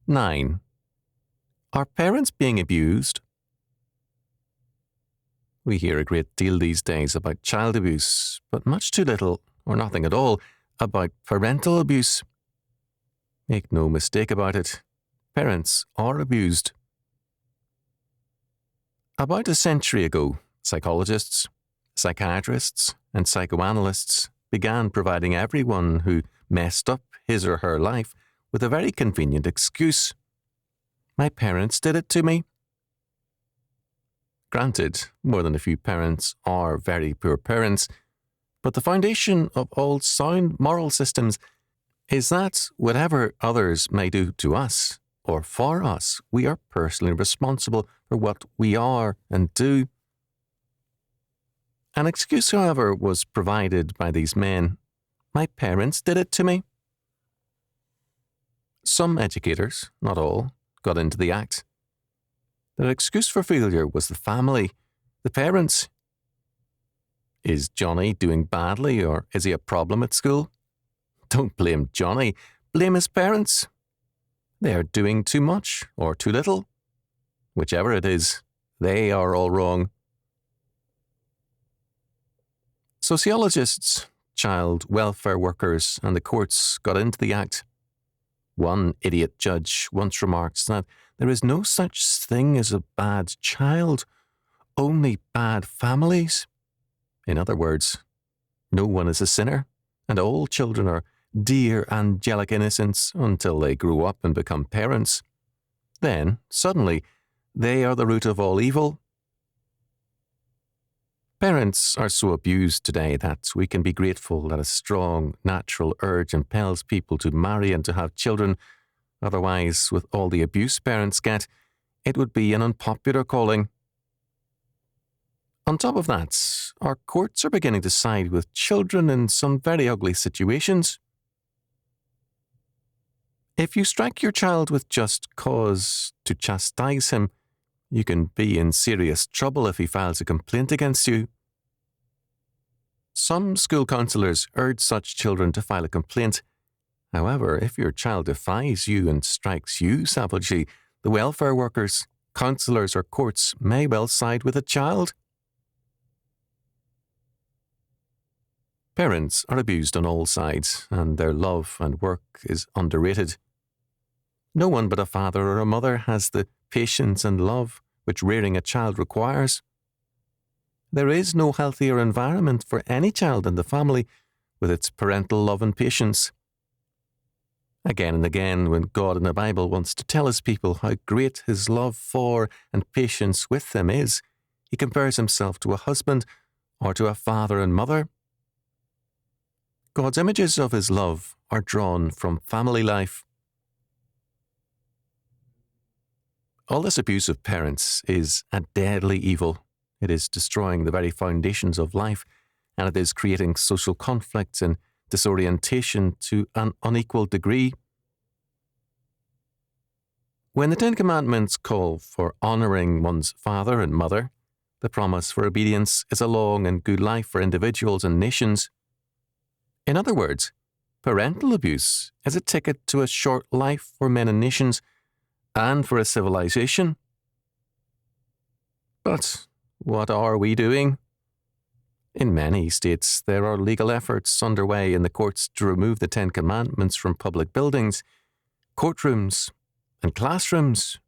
9. Are parents being abused? We hear a great deal these days about child abuse, but much too little, or nothing at all, about parental abuse. Make no mistake about it, parents are abused. About a century ago, psychologists, psychiatrists, and psychoanalysts began providing everyone who messed up his or her life with a very convenient excuse. My parents did it to me. Granted, more than a few parents are very poor parents, but the foundation of all sound moral systems is that whatever others may do to us or for us, we are personally responsible for what we are and do. An excuse, however, was provided by these men. My parents did it to me. Some educators, not all, got into the act. Their excuse for failure was the family, the parents. Is Johnny doing badly, or is he a problem at school? Don't blame Johnny, blame his parents. They are doing too much or too little. Whichever it is, they are all wrong. Sociologists, child welfare workers, and the courts got into the act. One idiot judge once remarked that there is no such thing as a bad child, only bad families. In other words, no one is a sinner, and all children are dear angelic innocents until they grow up and become parents. Then, suddenly, they are the root of all evil. Parents are so abused today that we can be grateful that a strong, natural urge impels people to marry and to have children. Otherwise, with all the abuse parents get, it would be an unpopular calling. On top of that, our courts are beginning to side with children in some very ugly situations. If you strike your child with just cause to chastise him, you can be in serious trouble if he files a complaint against you. Some school counsellors urge such children to file a complaint. However, if your child defies you and strikes you savagely, the welfare workers, counsellors, or courts may well side with the child. Parents are abused on all sides, and their love and work is underrated. No one but a father or a mother has the patience and love which rearing a child requires. There is no healthier environment for any child than the family, with its parental love and patience. Again and again, when God in the Bible wants to tell his people how great his love for and patience with them is, he compares himself to a husband or to a father and mother. God's images of his love are drawn from family life. All this abuse of parents is a deadly evil. It is destroying the very foundations of life, and it is creating social conflicts and disorientation to an unequal degree. When the Ten Commandments call for honouring one's father and mother, the promise for obedience is a long and good life for individuals and nations. In other words, parental abuse is a ticket to a short life for men and nations, and for a civilization. But what are we doing? In many states, there are legal efforts underway in the courts to remove the Ten Commandments from public buildings, courtrooms, and classrooms.